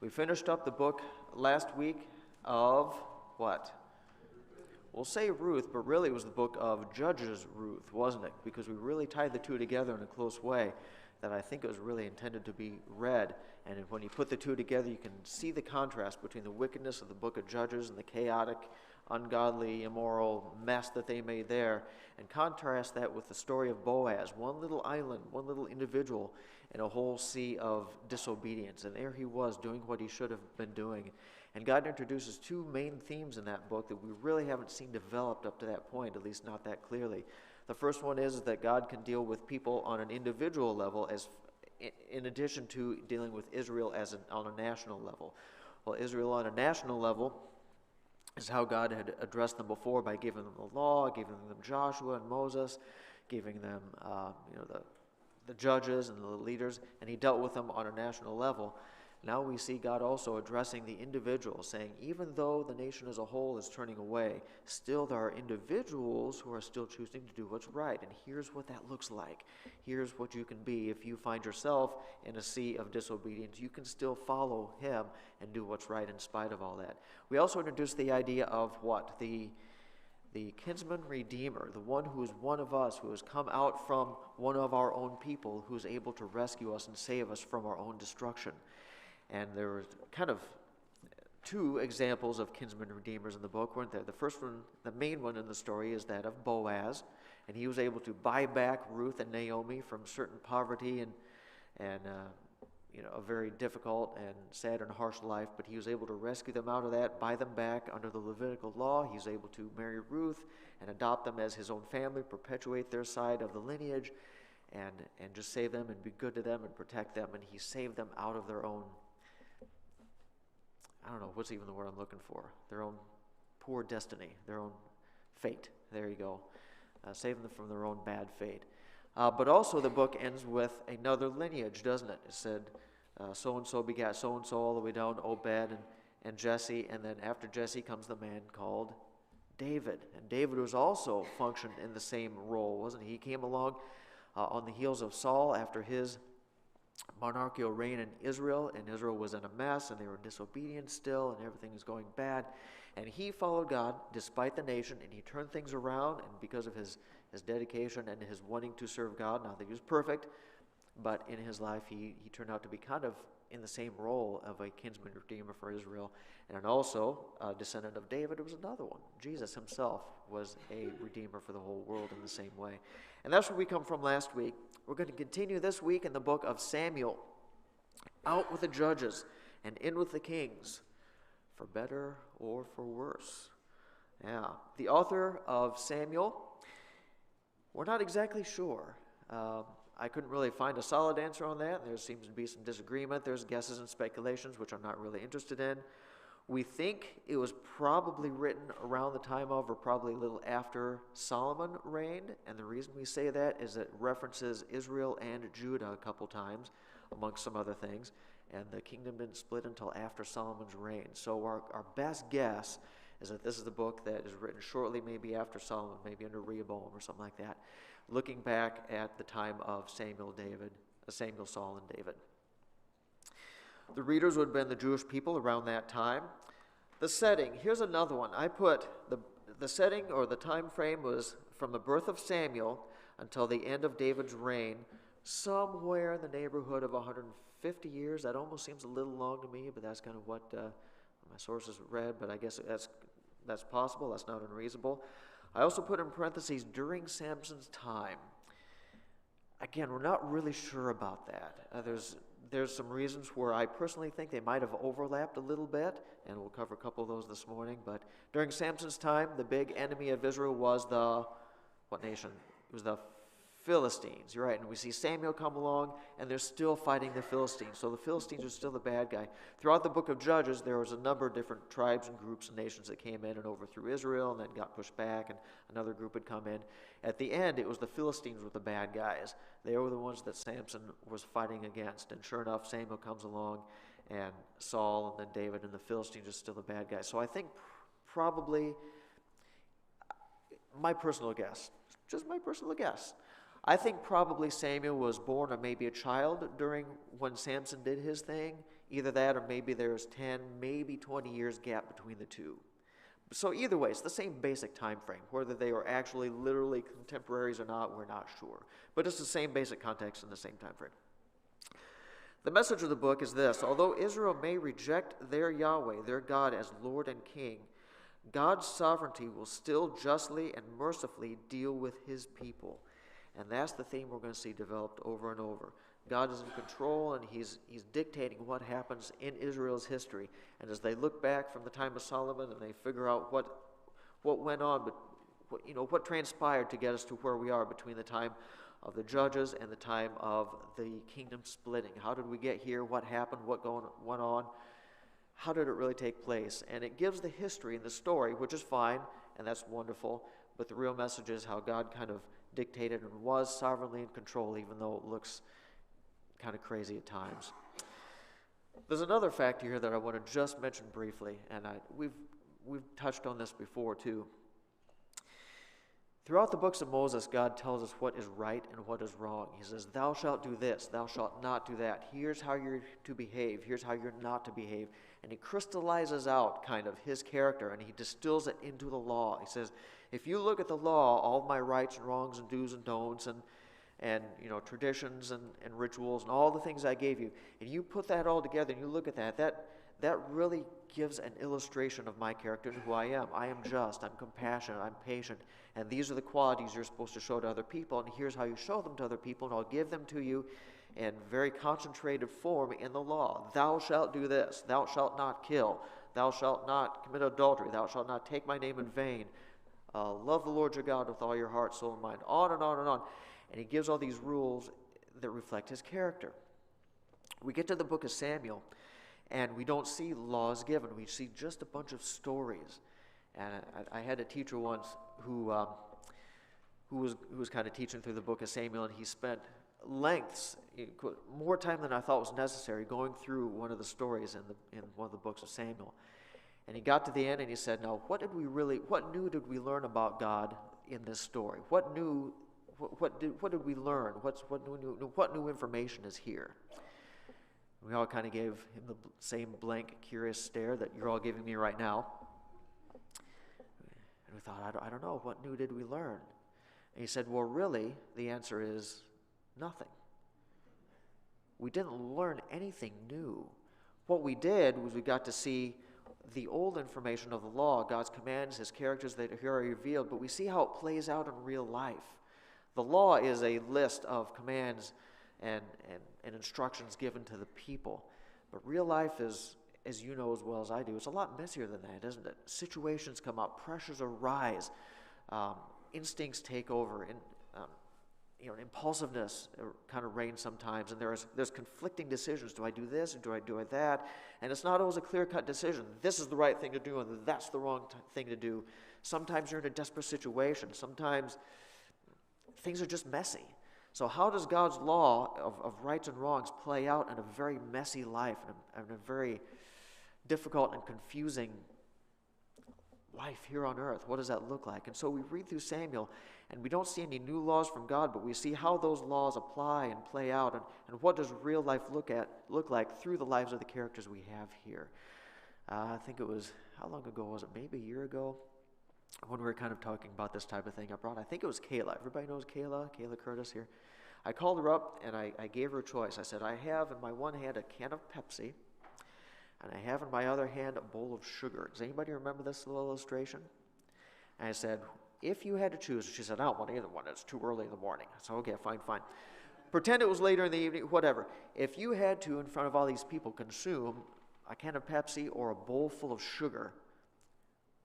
We finished up the book last week of what? We'll say Ruth, but really it was the book of Judges Ruth, wasn't it? Because we really tied the two together in a close way that I think it was really intended to be read. And when you put the two together, you can see the contrast between the wickedness of the book of Judges and the chaotic, ungodly, immoral mess that they made there, and contrast that with the story of Boaz, one little island, one little individual in a whole sea of disobedience. And there he was doing what he should have been doing. And God introduces two main themes in that book that we really haven't seen developed up to that point, at least not that clearly. The first one is that God can deal with people on an individual level as in addition to dealing with Israel on a national level. Well, Israel on a national level is how God had addressed them before by giving them the law, giving them Joshua and Moses, giving them the judges and the leaders, and he dealt with them on a national level. Now we see God also addressing the individual, saying even though the nation as a whole is turning away, still there are individuals who are still choosing to do what's right. And here's what that looks like. Here's what you can be. If you find yourself in a sea of disobedience, you can still follow him and do what's right in spite of all that. We also introduced the idea of what? The kinsman redeemer, the one who is one of us, who has come out from one of our own people, who is able to rescue us and save us from our own destruction. And there were kind of two examples of kinsman redeemers in the book, weren't there? The first one, the main one in the story, is that of Boaz, and he was able to buy back Ruth and Naomi from certain poverty and a very difficult and sad and harsh life, but he was able to rescue them out of that, buy them back under the Levitical law. He was able to marry Ruth and adopt them as his own family, perpetuate their side of the lineage, and just save them and be good to them and protect them. And he saved them out of their own, I don't know, what's even the word I'm looking for? Their own poor destiny, their own fate. There you go. Saving them from their own bad fate. But also the book ends with another lineage, doesn't it? It said, so-and-so begat so-and-so all the way down to Obed and Jesse, and then after Jesse comes the man called David. And David was also functioned in the same role, wasn't he? He came along on the heels of Saul after his monarchical reign in Israel, and Israel was in a mess, and they were disobedient still, and everything was going bad. And he followed God despite the nation, and he turned things around, and because of his dedication and his wanting to serve God, not that he was perfect, but in his life he turned out to be kind of in the same role of a kinsman redeemer for Israel. And then also a descendant of David was another one. Jesus himself was a redeemer for the whole world in the same way. And that's where we come from last week. We're going to continue this week in the book of Samuel. Out with the judges and in with the kings, for better or for worse. Yeah, the author of Samuel, we're not exactly sure. I couldn't really find a solid answer on that. There seems to be some disagreement. There's guesses and speculations, which I'm not really interested in. We think it was probably written around the time of, or probably a little after Solomon reigned. And the reason we say that is it references Israel and Judah a couple times, amongst some other things. And the kingdom didn't split until after Solomon's reign. So our best guess is that this is the book that is written shortly, maybe after Solomon, maybe under Rehoboam or something like that, looking back at the time of Samuel, Saul, and David. The readers would have been the Jewish people around that time. The setting, here's another one. I put the setting, or the time frame, was from the birth of Samuel until the end of David's reign, somewhere in the neighborhood of 150 years. That almost seems a little long to me, but that's kind of what my sources read, but I guess that's possible. That's not unreasonable. I also put in parentheses, during Samson's time. Again, we're not really sure about that. There's some reasons where I personally think they might have overlapped a little bit, and we'll cover a couple of those this morning. But during Samson's time, the big enemy of Israel was what nation? It was the Philistines. You're right. And we see Samuel come along, and they're still fighting the Philistines. So the Philistines are still the bad guy. Throughout the book of Judges, there was a number of different tribes and groups and nations that came in and overthrew Israel and then got pushed back, and another group had come in. At the end, it was the Philistines were the bad guys. They were the ones that Samson was fighting against. And sure enough, Samuel comes along, and Saul, and then David, and the Philistines are still the bad guys. So I think probably, my personal guess, just my personal guess, I think probably Samuel was born or maybe a child during when Samson did his thing. Either that or maybe there's 10, maybe 20 years gap between the two. So either way, it's the same basic time frame. Whether they are actually literally contemporaries or not, we're not sure. But it's the same basic context in the same time frame. The message of the book is this: although Israel may reject their Yahweh, their God, as Lord and King, God's sovereignty will still justly and mercifully deal with his people. And that's the theme we're going to see developed over and over. God is in control, and he's dictating what happens in Israel's history. And as they look back from the time of Solomon and they figure out what went on, but what transpired to get us to where we are between the time of the judges and the time of the kingdom splitting. How did we get here? What happened? What went on? How did it really take place? And it gives the history and the story, which is fine, and that's wonderful, but the real message is how God kind of dictated and was sovereignly in control, even though it looks kind of crazy at times. There's another fact here that I want to just mention briefly, and we've touched on this before too. Throughout the books of Moses, God tells us what is right and what is wrong. He says, thou shalt do this, thou shalt not do that. Here's how you're to behave, here's how you're not to behave. And he crystallizes out kind of his character, and he distills it into the law. He says, if you look at the law, all of my rights and wrongs and do's and don'ts and traditions and rituals and all the things I gave you, and you put that all together and you look at that really gives an illustration of my character and who I am. I am just, I'm compassionate, I'm patient, and these are the qualities you're supposed to show to other people, and here's how you show them to other people, and I'll give them to you in very concentrated form in the law. Thou shalt do this, thou shalt not kill, thou shalt not commit adultery, thou shalt not take my name in vain, love the Lord your God with all your heart, soul, and mind, on and on and on. And he gives all these rules that reflect his character. We get to the book of Samuel, and we don't see laws given. We see just a bunch of stories. And I had a teacher once who was kind of teaching through the book of Samuel, and he spent more time than I thought was necessary, going through one of the stories in one of the books of Samuel. And he got to the end, and he said, "Now, what new did we learn about God in this story? What did we learn? What new information is here?" We all kind of gave him the same blank, curious stare that you're all giving me right now. And we thought, I don't know, what new did we learn? And he said, well, really, the answer is nothing. We didn't learn anything new. What we did was we got to see the old information of the law, God's commands, his characters that here are revealed, but we see how it plays out in real life. The law is a list of commands and instructions given to the people. But real life is, as you know as well as I do, it's a lot messier than that, isn't it? Situations come up, pressures arise, instincts take over, and impulsiveness kind of reigns sometimes, and there's conflicting decisions. Do I do this, or do I do that? And it's not always a clear-cut decision. This is the right thing to do, and that's the wrong thing to do. Sometimes you're in a desperate situation. Sometimes things are just messy. So how does God's law of rights and wrongs play out in a very messy life, and a very difficult and confusing life here on earth? What does that look like? And so we read through Samuel, and we don't see any new laws from God, but we see how those laws apply and play out, and what does real life look like through the lives of the characters we have here. I think it was, how long ago was it? Maybe a year ago? When we were kind of talking about this type of thing, I think it was Kayla. Everybody knows Kayla Curtis here. I called her up, and I gave her a choice. I said, I have in my one hand a can of Pepsi, and I have in my other hand a bowl of sugar. Does anybody remember this little illustration? And I said, if you had to choose, she said, I don't want either one. It's too early in the morning. I said, okay, fine. Pretend it was later in the evening, whatever. If you had to, in front of all these people, consume a can of Pepsi or a bowl full of sugar,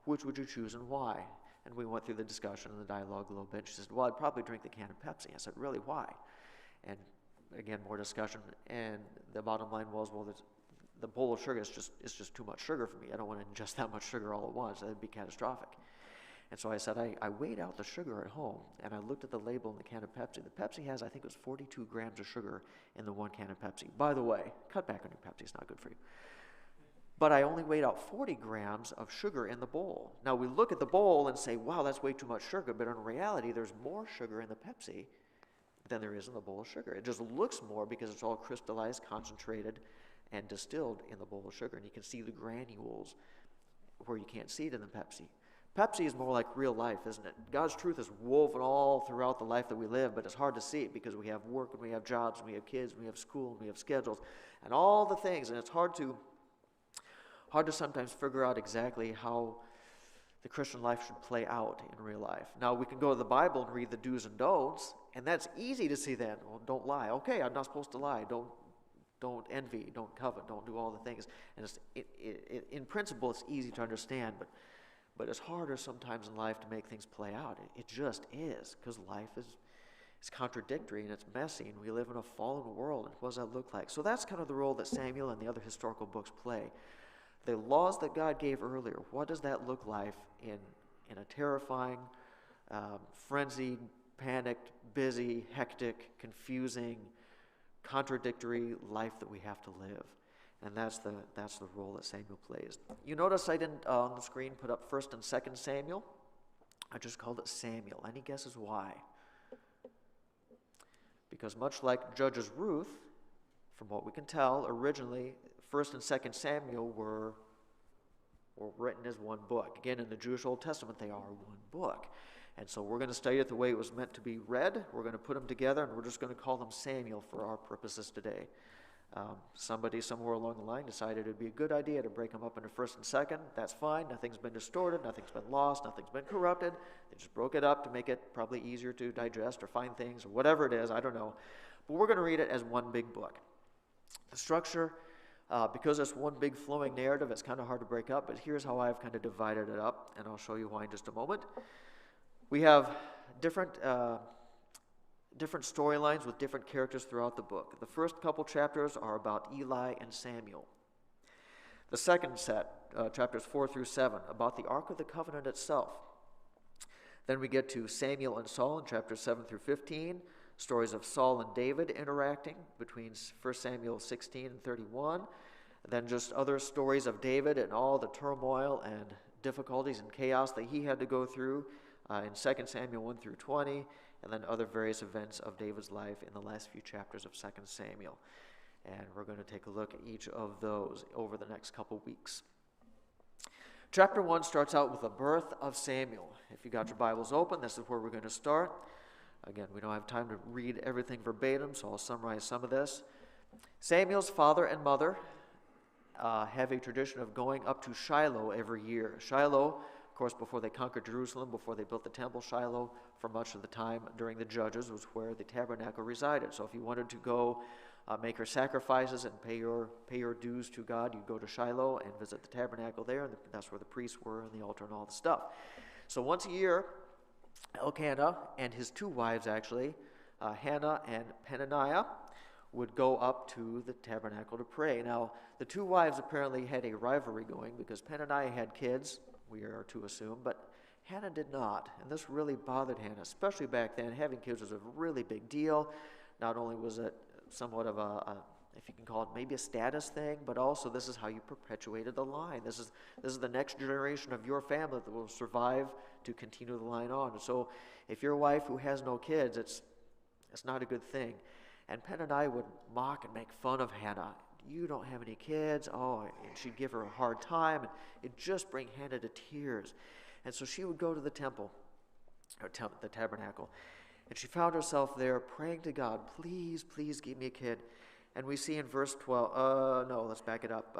which would you choose and why? And we went through the discussion and the dialogue a little bit. She said, well, I'd probably drink the can of Pepsi. I said, really, why? And again, more discussion. And the bottom line was, well, the bowl of sugar is just too much sugar for me. I don't want to ingest that much sugar all at once. That would be catastrophic. And so I said, I weighed out the sugar at home, and I looked at the label in the can of Pepsi. The Pepsi has, I think it was 42 grams of sugar in the one can of Pepsi. By the way, cut back on your Pepsi. It's not good for you. But I only weighed out 40 grams of sugar in the bowl. Now, we look at the bowl and say, wow, that's way too much sugar. But in reality, there's more sugar in the Pepsi than there is in the bowl of sugar. It just looks more because it's all crystallized, concentrated, and distilled in the bowl of sugar. And you can see the granules where you can't see it in the Pepsi. Pepsi is more like real life, isn't it? God's truth is woven all throughout the life that we live, but it's hard to see it because we have work and we have jobs and we have kids and we have school and we have schedules and all the things, and it's hard to sometimes figure out exactly how the Christian life should play out in real life. Now, we can go to the Bible and read the do's and don'ts, and that's easy to see then. Well, don't lie. Okay, I'm not supposed to lie. Don't envy. Don't covet. Don't do all the things. And in principle, it's easy to understand, but it's harder sometimes in life to make things play out. It just is, because life is contradictory and it's messy, and we live in a fallen world. And what does that look like? So that's kind of the role that Samuel and the other historical books play. The laws that God gave earlier, what does that look like in a terrifying, frenzied, panicked, busy, hectic, confusing, contradictory life that we have to live? And that's the role that Samuel plays. You notice I didn't on the screen put up 1 and 2 Samuel. I just called it Samuel. Any guesses why? Because much like Judges Ruth, from what we can tell, originally 1 and 2 Samuel were written as one book. Again, in the Jewish Old Testament, they are one book. And so we're going to study it the way it was meant to be read. We're going to put them together, and we're just going to call them Samuel for our purposes today. Somebody somewhere along the line decided it would be a good idea to break them up into 1st and 2nd. That's fine. Nothing's been distorted. Nothing's been lost. Nothing's been corrupted. They just broke it up to make it probably easier to digest or find things or whatever it is. I don't know. But we're going to read it as one big book. The structure, because it's one big flowing narrative, it's kind of hard to break up, but here's how I've kind of divided it up, and I'll show you why in just a moment. We have different storylines with different characters throughout the book. The first couple chapters are about Eli and Samuel. The second set, chapters 4 through 7, about the Ark of the Covenant itself. Then we get to Samuel and Saul in chapters 7 through 15, stories of Saul and David interacting between 1 Samuel 16 and 31, and then just other stories of David and all the turmoil and difficulties and chaos that he had to go through in 2 Samuel 1 through 20, and then other various events of David's life in the last few chapters of 2 Samuel. And we're going to take a look at each of those over the next couple weeks. Chapter 1 starts out with the birth of Samuel. If you got your Bibles open, this is where we're going to start. Again, we don't have time to read everything verbatim, so I'll summarize some of this. Samuel's father and mother have a tradition of going up to Shiloh every year. Shiloh, of course, before they conquered Jerusalem, before they built the temple, Shiloh, for much of the time during the Judges, was where the tabernacle resided. So if you wanted to go make your sacrifices and pay your dues to God, you'd go to Shiloh and visit the tabernacle there, and that's where the priests were and the altar and all the stuff. So once a year, Elkanah and his two wives, actually, Hannah and Peninnah, would go up to the tabernacle to pray. Now, the two wives apparently had a rivalry going because Peninnah had kids, we are to assume, but Hannah did not. And this really bothered Hannah, especially back then. Having kids was a really big deal. Not only was it somewhat of a if you can call it maybe a status thing, but also this is how you perpetuated the line. This is the next generation of your family that will survive to continue the line on. And so if your wife who has no kids, it's not a good thing. And Peninnah would mock and make fun of Hannah. You don't have any kids. Oh, and she'd give her a hard time. And it'd just bring Hannah to tears. And so she would go to the temple, or the tabernacle, and she found herself there praying to God, please, please give me a kid. And we see in verse 12, let's back it up.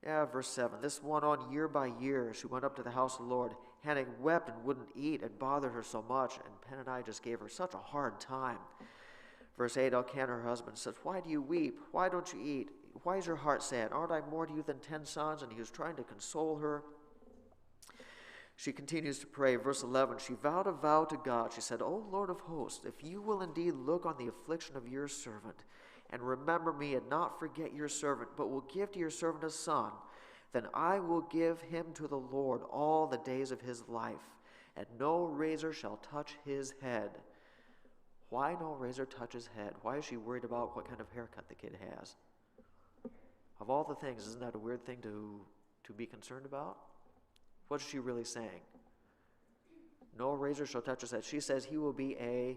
Verse 7. This went on year by year. She went up to the house of the Lord. Hannah wept and wouldn't eat. It bothered her so much, and Peninnah just gave her such a hard time. Verse 8, Elkanah, her husband, says, why do you weep? Why don't you eat? Why is your heart sad? Aren't I more to you than 10 sons? And he was trying to console her. She continues to pray. Verse 11, she vowed a vow to God. She said, O Lord of hosts, if you will indeed look on the affliction of your servant and remember me and not forget your servant, but will give to your servant a son, then I will give him to the Lord all the days of his life, and no razor shall touch his head. Why no razor touch his head? Why is she worried about what kind of haircut the kid has? Of all the things, isn't that a weird thing to be concerned about? What's she really saying? No razor shall touch his head. She says he will be a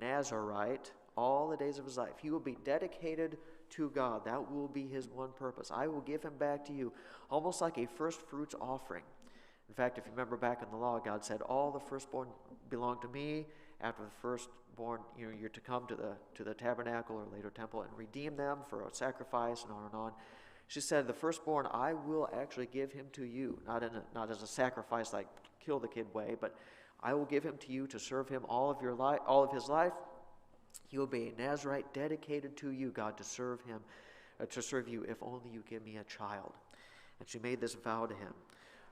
Nazarite all the days of his life. He will be dedicated to God. That will be his one purpose. I will give him back to you, almost like a first fruits offering. In fact, if you remember back in the law, God said, all the firstborn belong to me. After the firstborn, you're to come to the tabernacle or later temple and redeem them for a sacrifice and on and on. She said, the firstborn, I will actually give him to you, not as a sacrifice like kill the kid way, but I will give him to you to serve him all of his life. He will be a Nazirite dedicated to you, God, to serve him, to serve you if only you give me a child. And she made this vow to him.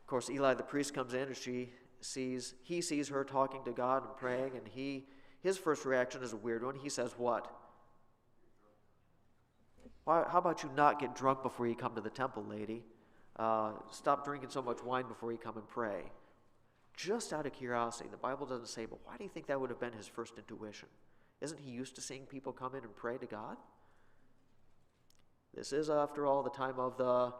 Of course, Eli the priest comes in and he sees her talking to God and praying, and his first reaction is a weird one. He says, what? How about you not get drunk before you come to the temple, lady? Stop drinking so much wine before you come and pray. Just out of curiosity, the Bible doesn't say, but why do you think that would have been his first intuition? Isn't he used to seeing people come in and pray to God? This is, after all, the time of the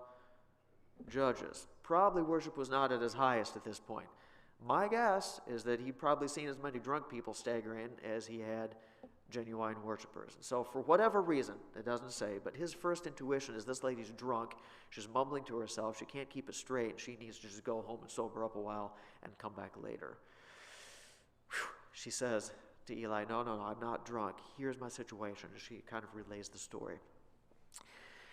judges. Probably worship was not at its highest at this point. My guess is that he'd probably seen as many drunk people stagger in as he had genuine worshipers. And so for whatever reason, it doesn't say, but his first intuition is this lady's drunk. She's mumbling to herself. She can't keep it straight. And she needs to just go home and sober up a while and come back later. Whew. She says to Eli, no, I'm not drunk. Here's my situation. And she kind of relays the story.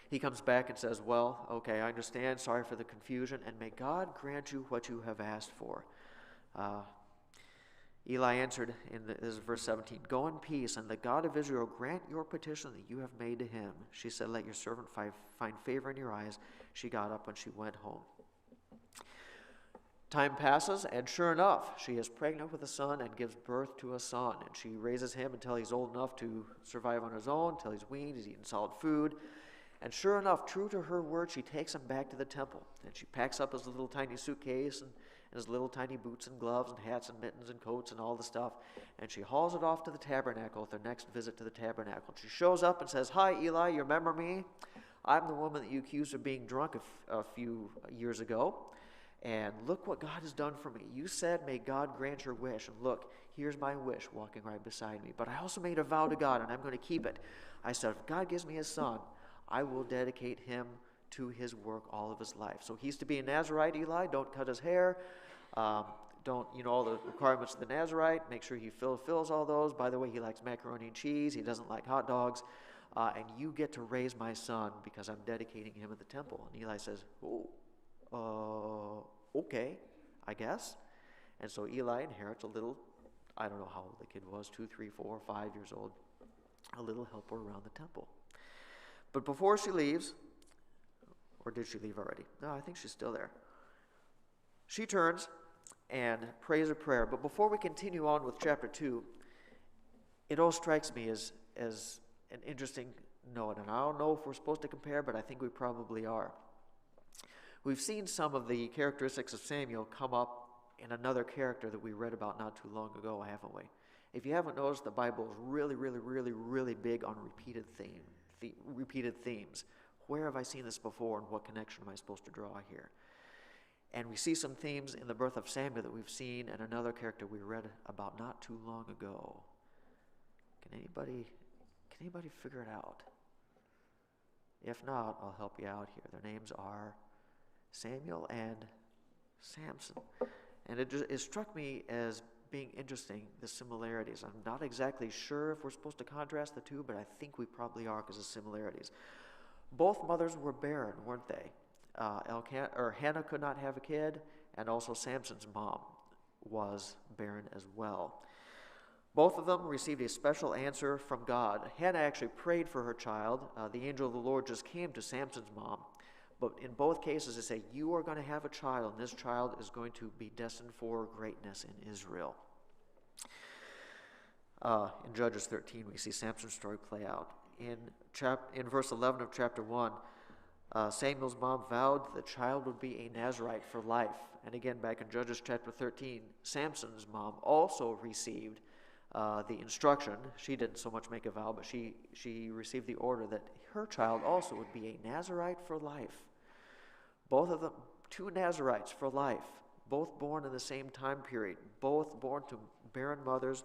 He comes back and says, well, okay, I understand. Sorry for the confusion. And may God grant you what you have asked for. Eli answered, this is verse 17, go in peace, and the God of Israel grant your petition that you have made to him. She said, let your servant find favor in your eyes. She got up and she went home. Time passes, and sure enough, she is pregnant with a son and gives birth to a son. And she raises him until he's old enough to survive on his own, until he's weaned, he's eating solid food. And sure enough, true to her word, she takes him back to the temple. And she packs up his little tiny suitcase and his little tiny boots and gloves and hats and mittens and coats and all the stuff. And she hauls it off to the tabernacle with her next visit to the tabernacle. She shows up and says, hi, Eli, you remember me? I'm the woman that you accused of being drunk a few years ago. And look what God has done for me. You said, may God grant your wish. And look, here's my wish walking right beside me. But I also made a vow to God, and I'm going to keep it. I said, if God gives me a son, I will dedicate him to his work all of his life. So he's to be a Nazirite, Eli. Don't cut his hair. Don't, all the requirements of the Nazirite. Make sure he fulfills all those. By the way, he likes macaroni and cheese. He doesn't like hot dogs. And you get to raise my son because I'm dedicating him at the temple. And Eli says, okay, I guess. And so Eli inherits a little, I don't know how old the kid was, 2, 3, 4, 5 years old, a little helper around the temple. But before she leaves, or did she leave already? No, I think she's still there. She turns and prays a prayer. But before we continue on with chapter 2, it all strikes me as an interesting note. And I don't know if we're supposed to compare, but I think we probably are. We've seen some of the characteristics of Samuel come up in another character that we read about not too long ago, haven't we? If you haven't noticed, the Bible is really, really, really, really big on repeated themes. Where have I seen this before, and what connection am I supposed to draw here? And we see some themes in the birth of Samuel that we've seen in another character we read about not too long ago. Can anybody figure it out? If not, I'll help you out here. Their names are Samuel and Samson. And it struck me as being interesting, the similarities. I'm not exactly sure if we're supposed to contrast the two, but I think we probably are because of similarities. Both mothers were barren, weren't they? Hannah could not have a kid, and also Samson's mom was barren as well. Both of them received a special answer from God. Hannah actually prayed for her child. The angel of the Lord just came to Samson's mom. But in both cases, they say, you are going to have a child, and this child is going to be destined for greatness in Israel. In Judges 13, we see Samson's story play out. In verse 11 of chapter 1, Samuel's mom vowed the child would be a Nazirite for life. And again, back in Judges chapter 13, Samson's mom also received the instruction. She didn't so much make a vow, but she received the order that her child also would be a Nazirite for life. Both of them, 2 Nazirites for life, both born in the same time period, both born to barren mothers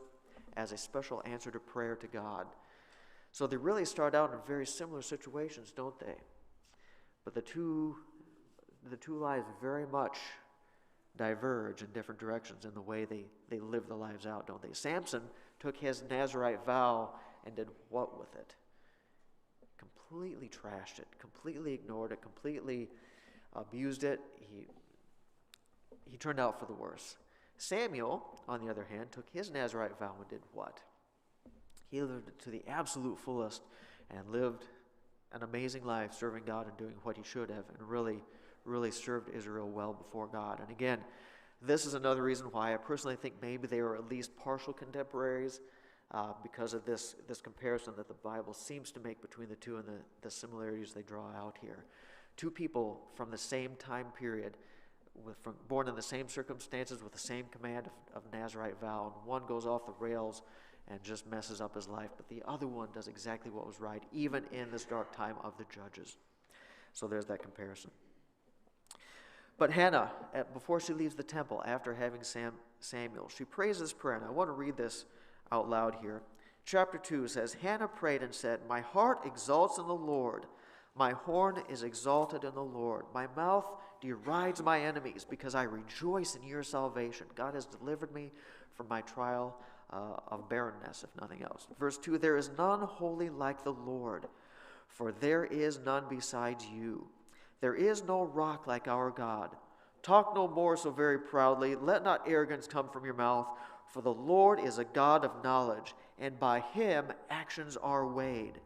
as a special answer to prayer to God. So they really start out in very similar situations, don't they? But the two lives very much diverge in different directions in the way they live their lives out, don't they? Samson took his Nazirite vow and did what with it? Completely trashed it, completely ignored it, completely abused it. He turned out for the worse. Samuel, on the other hand, took his Nazirite vow and did what? He lived it to the absolute fullest and lived an amazing life serving God and doing what he should have, and really served Israel well before God. And again, this is another reason why I personally think maybe they were at least partial contemporaries, because of this comparison that the Bible seems to make between the two and the similarities they draw out here. Two people from the same time period, born in the same circumstances with the same command of Nazirite vow, and one goes off the rails and just messes up his life, but the other one does exactly what was right, even in this dark time of the judges. So there's that comparison. But Hannah, before she leaves the temple, after having Samuel, she prays this prayer, and I want to read this out loud here. Chapter 2 says, Hannah prayed and said, My heart exalts in the Lord. My horn is exalted in the Lord. My mouth derides my enemies, because I rejoice in your salvation. God has delivered me from my trial of barrenness, if nothing else. Verse 2, There is none holy like the Lord, for there is none besides you. There is no rock like our God. Talk no more so very proudly. Let not arrogance come from your mouth, for the Lord is a God of knowledge, and by him actions are weighed.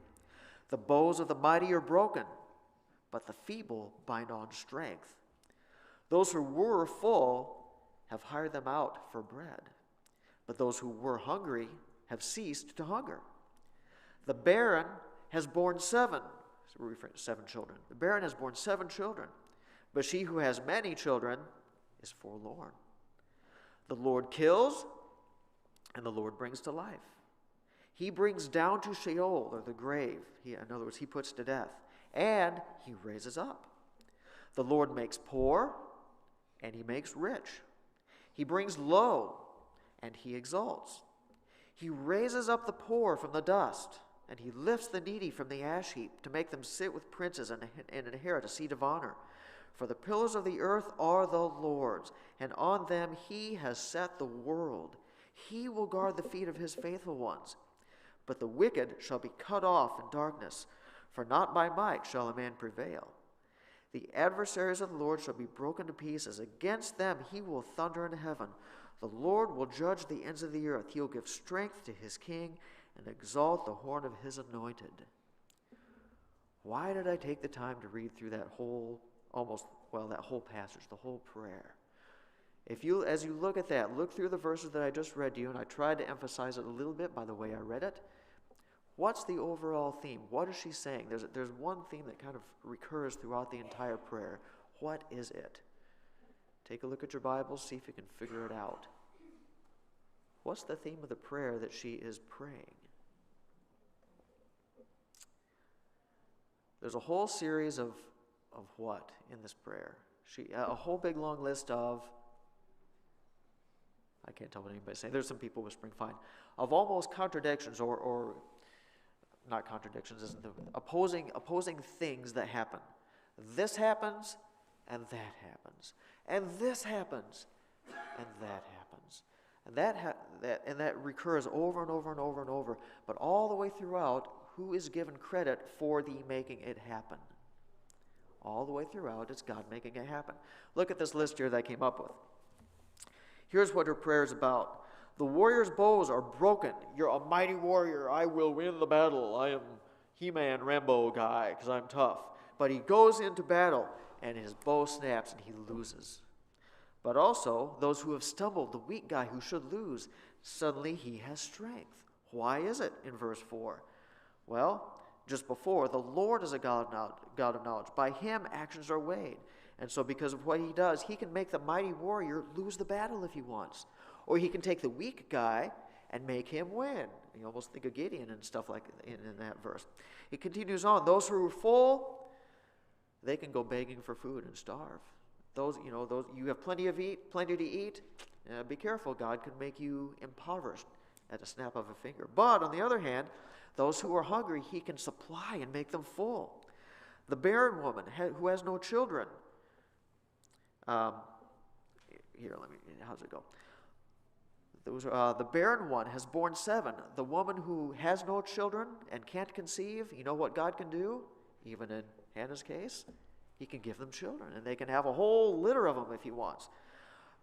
The bows of the mighty are broken, but the feeble bind on strength. Those who were full have hired them out for bread, but those who were hungry have ceased to hunger. The barren has borne seven children. The barren has borne 7 children, but she who has many children is forlorn. The Lord kills, and the Lord brings to life. He brings down to Sheol, or the grave. In other words, he puts to death, and he raises up. The Lord makes poor, and he makes rich. He brings low, and he exalts. He raises up the poor from the dust, and he lifts the needy from the ash heap to make them sit with princes and inherit a seat of honor. For the pillars of the earth are the Lord's, and on them he has set the world. He will guard the feet of his faithful ones. But the wicked shall be cut off in darkness, for not by might shall a man prevail. The adversaries of the Lord shall be broken to pieces. Against them he will thunder in heaven. The Lord will judge the ends of the earth. He will give strength to his king and exalt the horn of his anointed. Why did I take the time to read through that whole passage, the whole prayer? As you look at that, look through the verses that I just read to you, and I tried to emphasize it a little bit by the way I read it. What's the overall theme? What is she saying? There's one theme that kind of recurs throughout the entire prayer. What is it? Take a look at your Bibles, see if you can figure it out. What's the theme of the prayer that she is praying? There's a whole series of what in this prayer? A whole big long list of, I can't tell what anybody's saying. There's some people whispering, fine. Of almost contradictions or not contradictions, isn't the opposing things that happen. This happens, and that happens. And this happens, and that happens. And that recurs over and over and over and over. But all the way throughout, who is given credit for the making it happen? All the way throughout, it's God making it happen. Look at this list here that I came up with. Here's what her prayer is about. The warrior's bows are broken. You're a mighty warrior. I will win the battle. I am He-Man Rambo guy because I'm tough. But he goes into battle and his bow snaps and he loses. But also, those who have stumbled, the weak guy who should lose, suddenly he has strength. Why is it in verse 4? Well, just before, the Lord is a God of knowledge. By him, actions are weighed. And so because of what he does, he can make the mighty warrior lose the battle if he wants. Or he can take the weak guy and make him win. You almost think of Gideon and stuff like in that verse. It continues on. Those who are full, they can go begging for food and starve. Those you have plenty to eat. Be careful. God could make you impoverished at a snap of a finger. But on the other hand, those who are hungry, he can supply and make them full. The barren woman who has no children. How's it go? The barren one has borne 7. The woman who has no children and can't conceive, you know what God can do? Even in Hannah's case, he can give them children, and they can have a whole litter of them if he wants.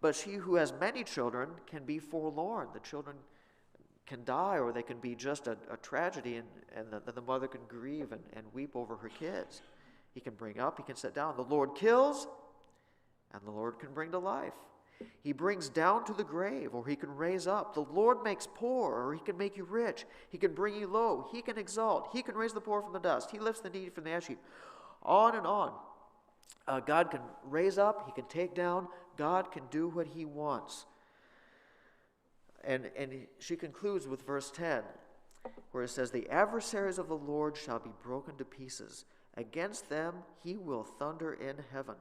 But she who has many children can be forlorn. The children can die, or they can be just a tragedy, and the mother can grieve and weep over her kids. He can bring up, he can set down. The Lord kills, and the Lord can bring to life. He brings down to the grave, or he can raise up. The Lord makes poor, or he can make you rich. He can bring you low. He can exalt. He can raise the poor from the dust. He lifts the needy from the ash heap. On and on. God can raise up. He can take down. God can do what he wants. And she concludes with verse 10, where it says, the adversaries of the Lord shall be broken to pieces. Against them he will thunder in heaven.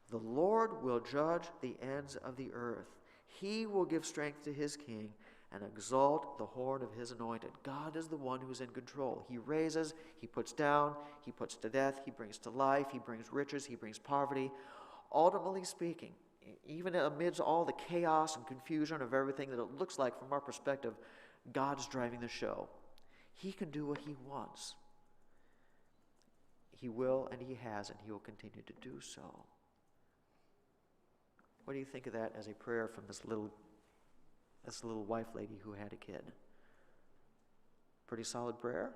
The Lord will judge the ends of the earth. He will give strength to his king and exalt the horn of his anointed. God is the one who is in control. He raises, he puts down, he puts to death, he brings to life, he brings riches, he brings poverty. Ultimately speaking, even amidst all the chaos and confusion of everything that it looks like from our perspective, God's driving the show. He can do what he wants. He will, and he has, and he will continue to do so. What do you think of that as a prayer from this little wife lady who had a kid? Pretty solid prayer?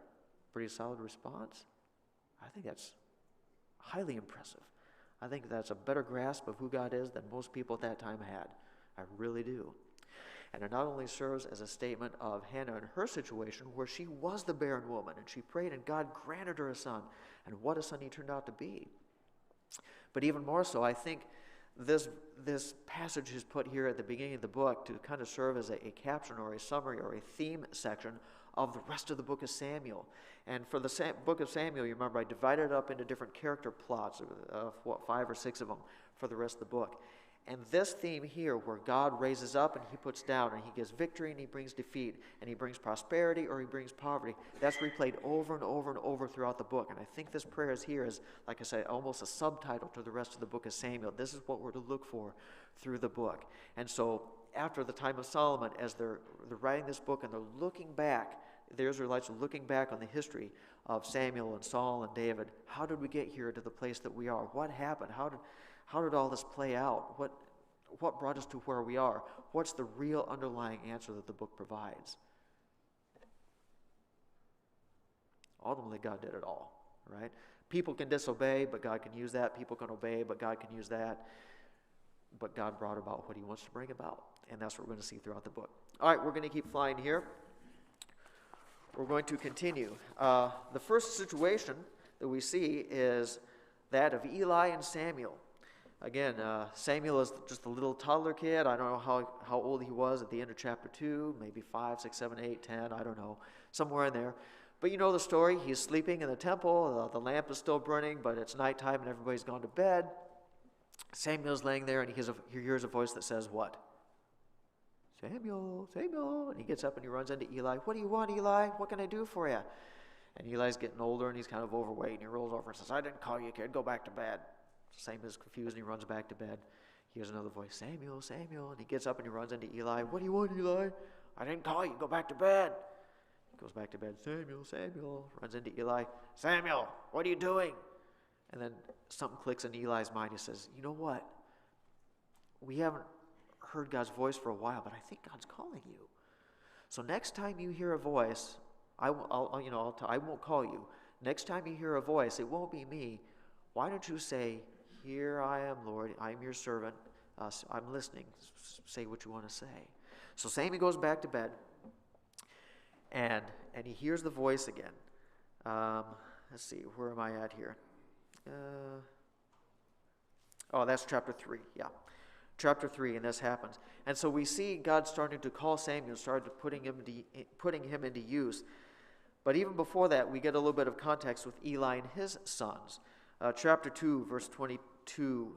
Pretty solid response? I think that's highly impressive. I think that's a better grasp of who God is than most people at that time had. I really do. And it not only serves as a statement of Hannah and her situation, where she was the barren woman, and she prayed and God granted her a son, and what a son he turned out to be. But even more so, I think this passage is put here at the beginning of the book to kind of serve as a caption or a summary or a theme section of the rest of the book of Samuel. And for the book of Samuel, you remember I divided it up into different character plots of 5 or 6 of them for the rest of the book. And this theme here, where God raises up and he puts down, and he gives victory and he brings defeat, and he brings prosperity or he brings poverty, that's replayed over and over and over throughout the book. And I think this prayer is here as, like I say, almost a subtitle to the rest of the book of Samuel. This is what we're to look for through the book. And so after the time of Solomon, as they're writing this book and they're looking back, the Israelites are looking back on the history of Samuel and Saul and David. How did we get here to the place that we are? What happened? How did all this play out? What brought us to where we are? What's the real underlying answer that the book provides? Ultimately, God did it all, right? People can disobey, but God can use that. People can obey, but God can use that. But God brought about what he wants to bring about. And that's what we're going to see throughout the book. All right, we're going to keep flying here. We're going to continue. The first situation that we see is that of Eli and Samuel. Again, Samuel is just a little toddler kid. I don't know how old he was at the end of chapter 2, maybe 5, 6, 7, 8, 10, I don't know, somewhere in there. But you know the story. He's sleeping in the temple. The lamp is still burning, but it's nighttime and everybody's gone to bed. Samuel's laying there, and he hears a voice that says, what? Samuel, Samuel. And he gets up and he runs into Eli. What do you want, Eli? What can I do for you? And Eli's getting older, and he's kind of overweight, and he rolls over and says, I didn't call you, kid. Go back to bed. Samuel is confused, and he runs back to bed. He hears another voice, Samuel, Samuel. And he gets up and he runs into Eli. What do you want, Eli? I didn't call you. Go back to bed. He goes back to bed. Samuel, Samuel. Runs into Eli. Samuel, what are you doing? And then something clicks in Eli's mind. He says, you know what? We haven't heard God's voice for a while, but I think God's calling you. So next time you hear a voice, I won't call you. Next time you hear a voice, it won't be me. Why don't you say, here I am, Lord. I am your servant. I'm listening. Say what you want to say. So Samuel goes back to bed, and he hears the voice again. Let's see, where am I at here? That's chapter 3, yeah. Chapter 3, and this happens. And so we see God starting to call Samuel, started putting him into use. But even before that, we get a little bit of context with Eli and his sons. Chapter 2, verse 22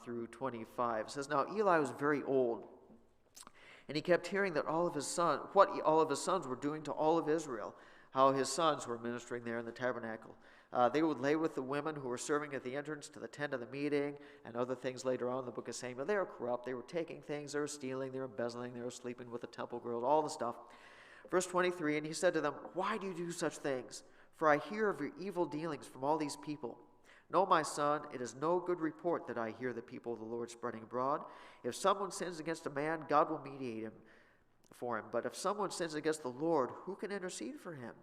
through 25 says, Now Eli was very old, And he kept hearing that what all of his sons were doing to all of Israel, how his sons were ministering there in the tabernacle. They would lay with the women who were serving at the entrance to the tent of the meeting, and other things later on in the book of Samuel. They were corrupt. They were taking things. They were stealing. They were embezzling. They were sleeping with the temple girls, all the stuff. Verse 23, and he said to them, "Why do you do such things? For I hear of your evil dealings from all these people. No, my son, it is no good report that I hear the people of the Lord spreading abroad. If someone sins against a man, God will mediate for him. But if someone sins against the Lord, who can intercede for him?"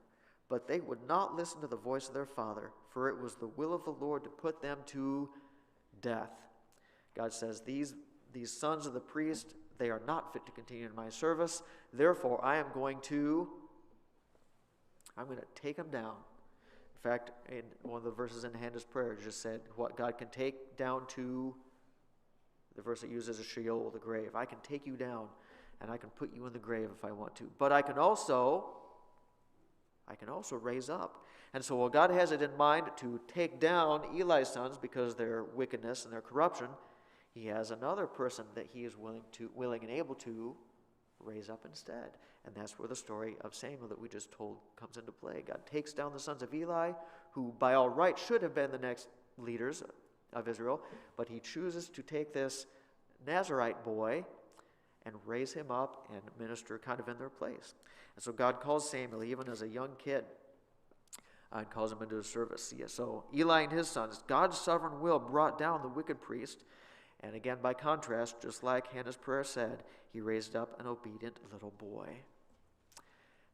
But they would not listen to the voice of their father, for it was the will of the Lord to put them to death. God says, these sons of the priest, they are not fit to continue in my service. Therefore, I'm going to take them down. In fact, in one of the verses in Hannah's prayer, it just said what God can take down to, the verse it uses is Sheol, the grave. I can take you down, and I can put you in the grave if I want to. But I can also raise up. And so while God has it in mind to take down Eli's sons because of their wickedness and their corruption, he has another person that he is willing and able to raise up instead. And that's where the story of Samuel that we just told comes into play. God takes down the sons of Eli, who by all right should have been the next leaders of Israel, but he chooses to take this Nazarite boy and raise him up and minister kind of in their place. And so God calls Samuel, even as a young kid, and calls him into his service. Yeah, so Eli and his sons, God's sovereign will brought down the wicked priest. And again, by contrast, just like Hannah's prayer said, he raised up an obedient little boy.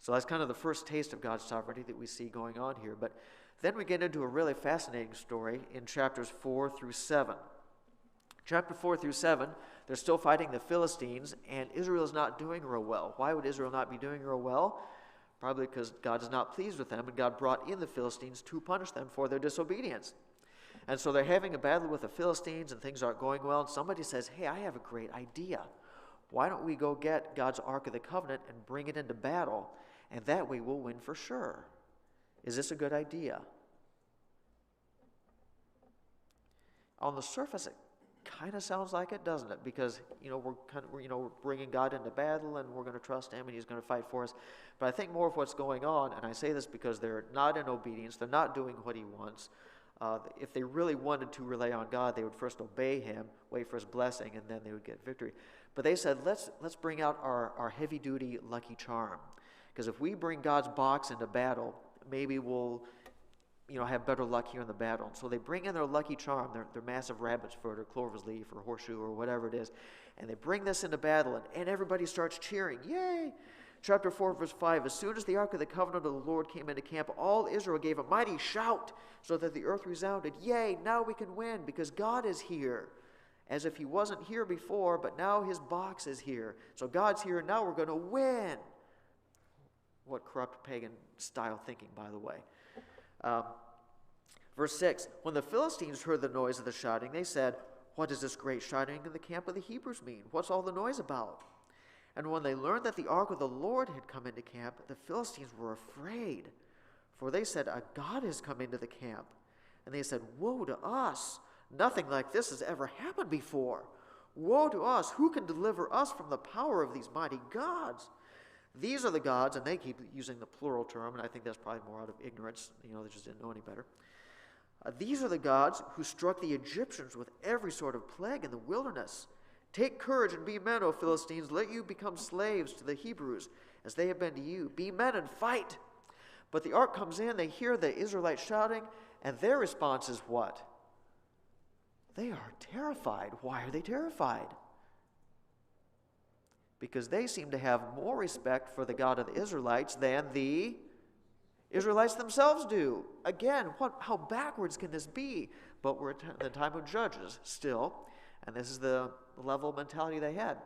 So that's kind of the first taste of God's sovereignty that we see going on here. But then we get into a really fascinating story in chapters 4 through 7. Chapter 4 through 7, they're still fighting the Philistines, and Israel is not doing real well. Why would Israel not be doing real well? Probably because God is not pleased with them, and God brought in the Philistines to punish them for their disobedience. And so they're having a battle with the Philistines, and things aren't going well, and somebody says, "Hey, I have a great idea. Why don't we go get God's Ark of the Covenant and bring it into battle, and that way we'll win for sure." Is this a good idea? On the surface, it kind of sounds like it, doesn't it? Because we're bringing God into battle, and we're going to trust Him, and He's going to fight for us. But I think more of what's going on, and I say this because they're not in obedience, they're not doing what He wants. If they really wanted to rely on God, they would first obey Him, wait for His blessing, and then they would get victory. But they said, let's bring out our heavy-duty Lucky Charm, because if we bring God's box into battle, maybe we'll have better luck here in the battle. And so they bring in their Lucky Charm, their massive rabbit's foot or clover's leaf or horseshoe or whatever it is, and they bring this into battle, and everybody starts cheering. Yay! Chapter 4, verse 5, as soon as the Ark of the Covenant of the Lord came into camp, all Israel gave a mighty shout so that the earth resounded. Yay, now we can win because God is here. As if He wasn't here before, but now His box is here. So God's here, and now we're going to win. What corrupt pagan style thinking, by the way. Verse 6, when the Philistines heard the noise of the shouting, they said, "What does this great shouting in the camp of the Hebrews mean? What's all the noise about?" And when they learned that the ark of the Lord had come into camp, the Philistines were afraid, for they said, "A god has come into the camp." And they said, "Woe to us! Nothing like this has ever happened before. Woe to us! Who can deliver us from the power of these mighty gods? These are the gods," and they keep using the plural term, and I think that's probably more out of ignorance. They just didn't know any better. "These are the gods who struck the Egyptians with every sort of plague in the wilderness. Take courage and be men, O Philistines. Let you become slaves to the Hebrews, as they have been to you. Be men and fight." But the ark comes in, they hear the Israelites shouting, and their response is what? They are terrified. Why are they terrified? Because they seem to have more respect for the God of the Israelites than the Israelites themselves do. Again, how backwards can this be? But we're at the time of Judges still, and this is the level of mentality they had.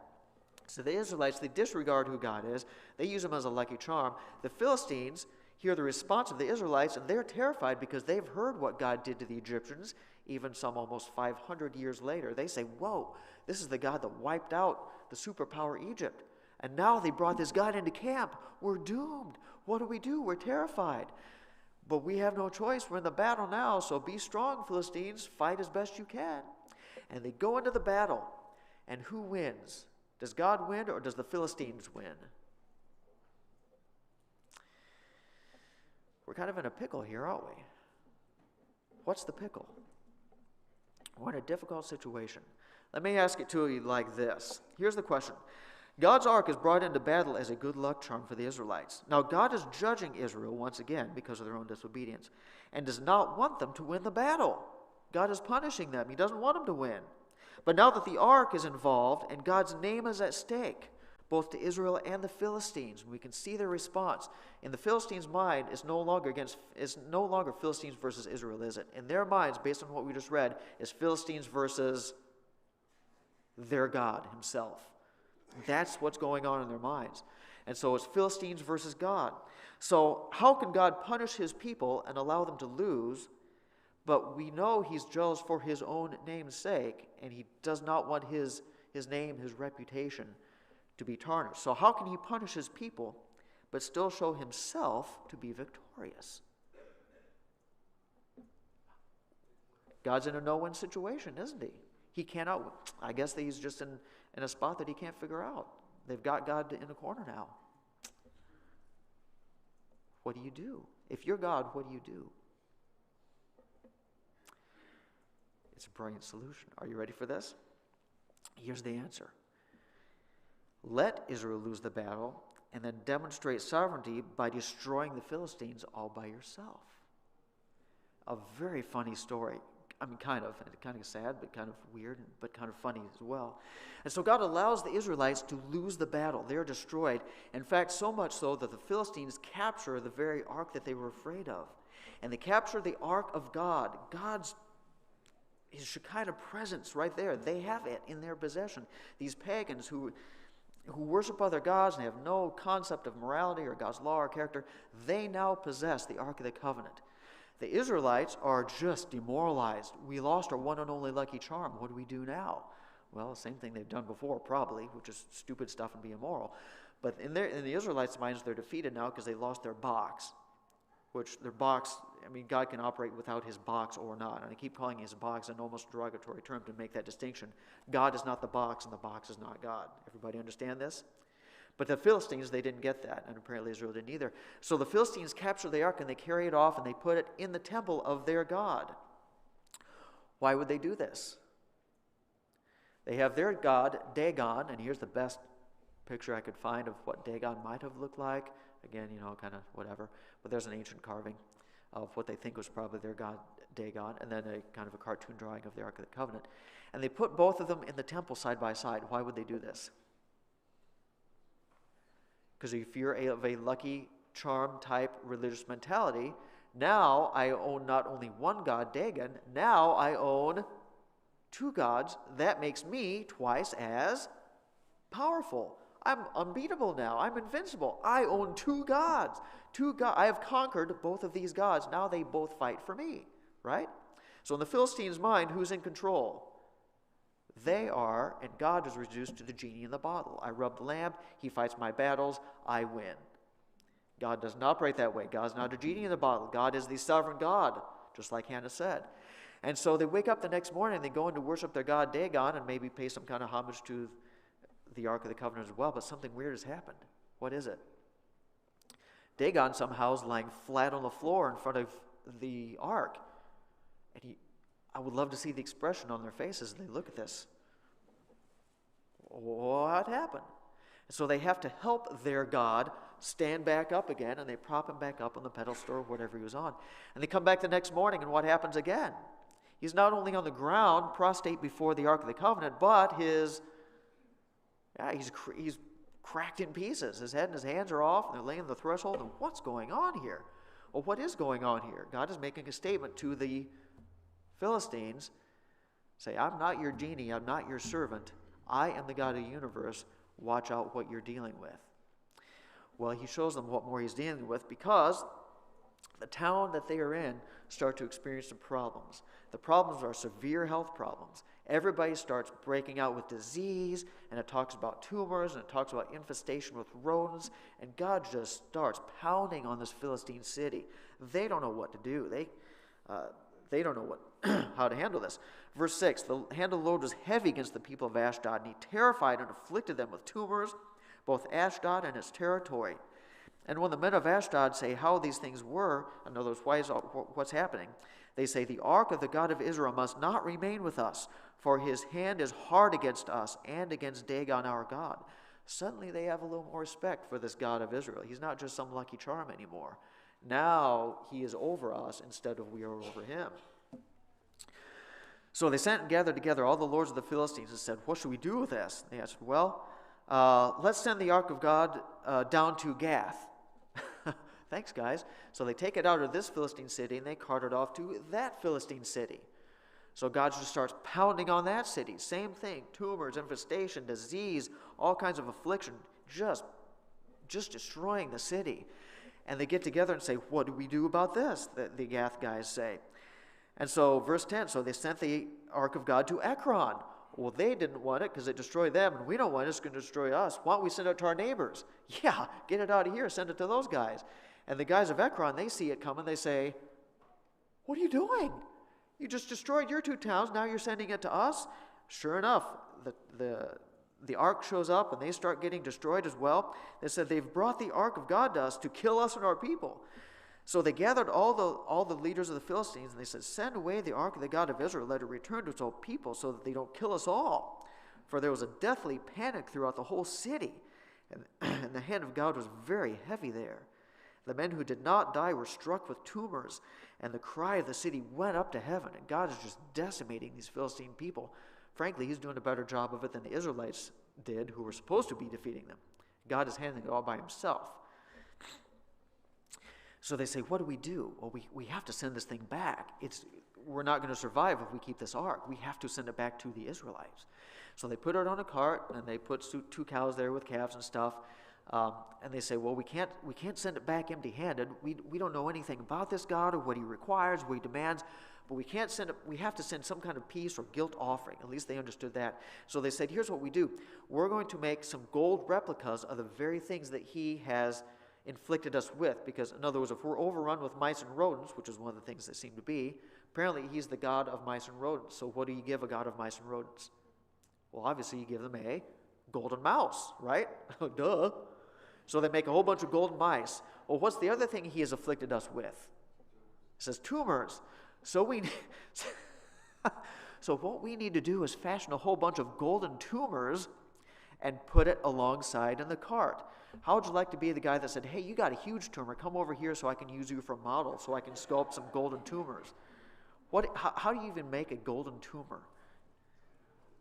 So the Israelites, they disregard who God is. They use Him as a lucky charm. The Philistines hear the response of the Israelites, and they're terrified because they've heard what God did to the Egyptians, even some almost 500 years later. They say, "Whoa, this is the God that wiped out the superpower Egypt. And now they brought this God into camp. We're doomed. What do? We're terrified. But we have no choice. We're in the battle now, so be strong, Philistines. Fight as best you can." And they go into the battle. And who wins? Does God win or does the Philistines win? We're kind of in a pickle here, aren't we? What's the pickle? We're in a difficult situation. Let me ask it to you like this. Here's the question. God's ark is brought into battle as a good luck charm for the Israelites. Now, God is judging Israel once again because of their own disobedience and does not want them to win the battle. God is punishing them. He doesn't want them to win. But now that the ark is involved and God's name is at stake, both to Israel and the Philistines, we can see their response. In the Philistines' mind, it's no longer Philistines versus Israel, is it? In their minds, based on what we just read, is Philistines versus their God himself. That's what's going on in their minds. And so it's Philistines versus God. So how can God punish his people and allow them to lose? But we know he's jealous for his own name's sake, and he does not want his name, his reputation to be tarnished. So how can he punish his people but still show himself to be victorious? God's in a no-win situation, isn't he? He cannot, I guess that he's just in a spot that he can't figure out. They've got God in a corner now. What do you do? If you're God, what do you do? It's a brilliant solution. Are you ready for this? Here's the answer. Let Israel lose the battle and then demonstrate sovereignty by destroying the Philistines all by yourself. A very funny story. I mean, kind of sad, but kind of weird, but kind of funny as well. And so God allows the Israelites to lose the battle. They are destroyed. In fact, so much so that the Philistines capture the very ark that they were afraid of. And they capture the ark of God, his Shekinah presence right there. They have it in their possession. These pagans who worship other gods and have no concept of morality or God's law or character, they now possess the Ark of the Covenant. The Israelites are just demoralized. We lost our one and only lucky charm. What do we do now? Well, the same thing they've done before, probably, which is stupid stuff and be immoral. But in the Israelites' minds, they're defeated now because they lost their box. God can operate without his box or not. And I keep calling his box an almost derogatory term to make that distinction. God is not the box, and the box is not God. Everybody understand this? But the Philistines, they didn't get that, and apparently Israel didn't either. So the Philistines capture the ark, and they carry it off, and they put it in the temple of their God. Why would they do this? They have their god, Dagon, and here's the best picture I could find of what Dagon might have looked like. Again, kind of whatever. But there's an ancient carving of what they think was probably their god, Dagon, and then a kind of a cartoon drawing of the Ark of the Covenant. And they put both of them in the temple side by side. Why would they do this? Because if you're of a lucky charm type religious mentality, now I own not only one god, Dagon, now I own two gods. That makes me twice as powerful. I'm unbeatable now. I'm invincible. I own two gods. I have conquered both of these gods. Now they both fight for me, right? So in the Philistines' mind, who's in control? They are, and God is reduced to the genie in the bottle. I rub the lamp, he fights my battles, I win. God doesn't operate that way. God's not a genie in the bottle. God is the sovereign God, just like Hannah said. And so they wake up the next morning, they go in to worship their god Dagon and maybe pay some kind of homage to the Ark of the Covenant as well, but something weird has happened. What is it? Dagon somehow is lying flat on the floor in front of the ark. And I would love to see the expression on their faces as they look at this. What happened? And so they have to help their God stand back up again, and they prop him back up on the pedestal or whatever he was on. And they come back the next morning, and what happens again? He's not only on the ground, prostrate before the Ark of the Covenant, but he's cracked in pieces. His head and his hands are off, and they're laying on the threshold. And what's going on here? Well, what is going on here? God is making a statement to the Philistines. Say, I'm not your genie. I'm not your servant. I am the God of the universe. Watch out what you're dealing with. Well, he shows them what more he's dealing with because the town that they are in start to experience some problems. The problems are severe health problems. Everybody starts breaking out with disease, and it talks about tumors, and it talks about infestation with rodents, and God just starts pounding on this Philistine city. They don't know what to do. They don't know how to handle this. Verse 6, the hand of the Lord was heavy against the people of Ashdod, and he terrified and afflicted them with tumors, both Ashdod and its territory. And when the men of Ashdod say how these things were, in other words, what's happening, they say, the ark of the God of Israel must not remain with us, for his hand is hard against us and against Dagon our God. Suddenly they have a little more respect for this God of Israel. He's not just some lucky charm anymore. Now he is over us instead of we are over him. So they sent and gathered together all the lords of the Philistines and said, what should we do with this? They answered, well, let's send the ark of God down to Gath. Thanks, guys. So they take it out of this Philistine city and they cart it off to that Philistine city. So God just starts pounding on that city. Same thing, tumors, infestation, disease, all kinds of affliction, just destroying the city. And they get together and say, what do we do about this? The Gath guys say. And so verse 10, so they sent the ark of God to Ekron. Well, they didn't want it because it destroyed them, and we don't want it. It's going to destroy us. Why don't we send it to our neighbors? Yeah, get it out of here. Send it to those guys. And the guys of Ekron, they see it coming. They say, what are you doing? You just destroyed your two towns. Now you're sending it to us? Sure enough, the ark shows up, and they start getting destroyed as well. They said, they've brought the ark of God to us to kill us and our people. So they gathered all the leaders of the Philistines, and they said, send away the ark of the God of Israel, let it return to its own people, so that they don't kill us all. For there was a deathly panic throughout the whole city, and the hand of God was very heavy there. The men who did not die were struck with tumors, and the cry of the city went up to heaven, and God is just decimating these Philistine people. Frankly, he's doing a better job of it than the Israelites did, who were supposed to be defeating them. God is handling it all by himself. So they say, what do we do? Well, we have to send this thing back. We're not going to survive if we keep this ark. We have to send it back to the Israelites. So they put it on a cart, and they put two cows there with calves and stuff. And they say, well, we can't send it back empty-handed. We don't know anything about this God or what he requires, what he demands. But we can't send it. We have to send some kind of peace or guilt offering. At least they understood that. So they said, here's what we do. We're going to make some gold replicas of the very things that he has inflicted us with, because in other words, if we're overrun with mice and rodents, which is one of the things that seem to be, apparently he's the god of mice and rodents. So what do you give a god of mice and rodents? Well, obviously you give them a golden mouse, right? Duh. So they make a whole bunch of golden mice. Well, what's the other thing he has afflicted us with? It says tumors. So what we need to do is fashion a whole bunch of golden tumors and put it alongside in the cart. How would you like to be the guy that said, hey, you got a huge tumor, come over here so I can use you for a model, so I can sculpt some golden tumors? How do you even make a golden tumor?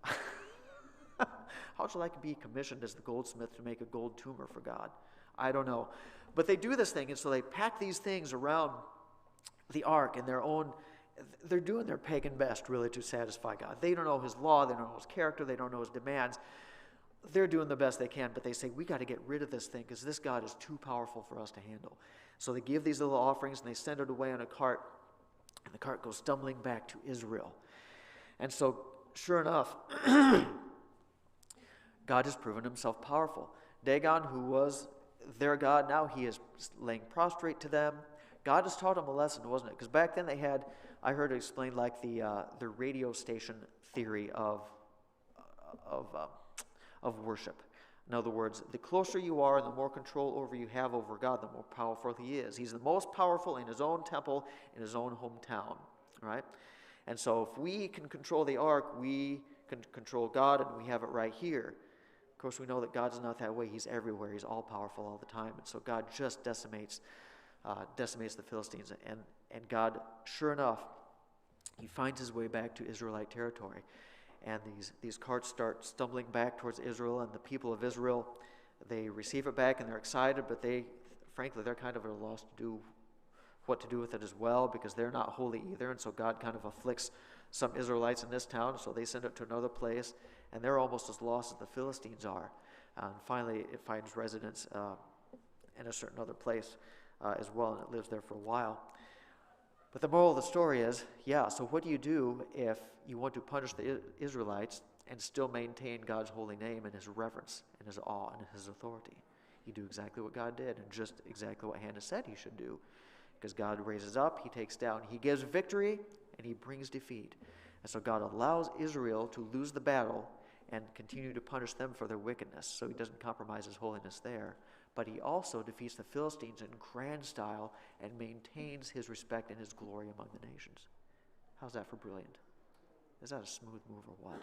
How would you like to be commissioned as the goldsmith to make a gold tumor for God? I don't know. But they do this thing, and so they pack these things around the ark in their own. They're doing their pagan best, really, to satisfy God. They don't know his law, they don't know his character, they don't know his demands. They're doing the best they can, but they say, we got to get rid of this thing because this God is too powerful for us to handle. So they give these little offerings, and they send it away on a cart, and the cart goes stumbling back to Israel. And so, sure enough, God has proven himself powerful. Dagon, who was their god, now he is laying prostrate to them. God has taught them a lesson, wasn't it? Because back then they had, I heard it explained like the radio station theory of worship. In other words, the closer you are and the more control over you have over God, the more powerful he is. He's the most powerful in his own temple, in his own hometown, right? And so if we can control the ark, we can control God, and we have it right here. Of course, we know that God's not that way. He's everywhere. He's all powerful all the time. And so God just decimates the Philistines. And God, sure enough, he finds his way back to Israelite territory. And these carts start stumbling back towards Israel, and the people of Israel, they receive it back, and they're excited, but frankly, they're kind of at a loss to do what to do with it as well, because they're not holy either, and so God kind of afflicts some Israelites in this town, so they send it to another place, and they're almost as lost as the Philistines are. And finally, it finds residence in a certain other place as well, and it lives there for a while. But the moral of the story is, so what do you do if you want to punish the Israelites and still maintain God's holy name and his reverence and his awe and his authority? You do exactly what God did and just exactly what Hannah said he should do. Because God raises up, he takes down, he gives victory, and he brings defeat. And so God allows Israel to lose the battle and continue to punish them for their wickedness. So he doesn't compromise his holiness there. But he also defeats the Philistines in grand style and maintains his respect and his glory among the nations. How's that for brilliant? Is that a smooth move or what?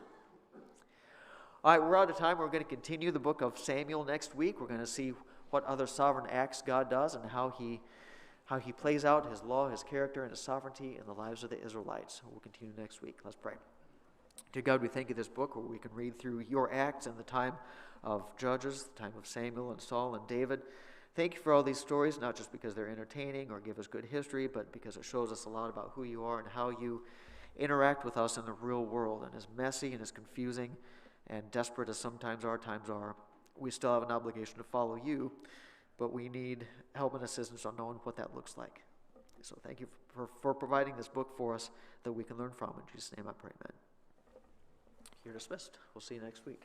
All right, we're out of time. We're going to continue the book of Samuel next week. We're going to see what other sovereign acts God does and how he plays out his law, his character, and his sovereignty in the lives of the Israelites. We'll continue next week. Let's pray. Dear God, we thank you for this book where we can read through your acts in the time of Judges, the time of Samuel and Saul and David. Thank you for all these stories, not just because they're entertaining or give us good history, but because it shows us a lot about who you are and how you interact with us in the real world. And as messy and as confusing and desperate as sometimes our times are, we still have an obligation to follow you, but we need help and assistance on knowing what that looks like. So thank you for providing this book for us that we can learn from. In Jesus' name I pray, amen. You're dismissed. We'll see you next week.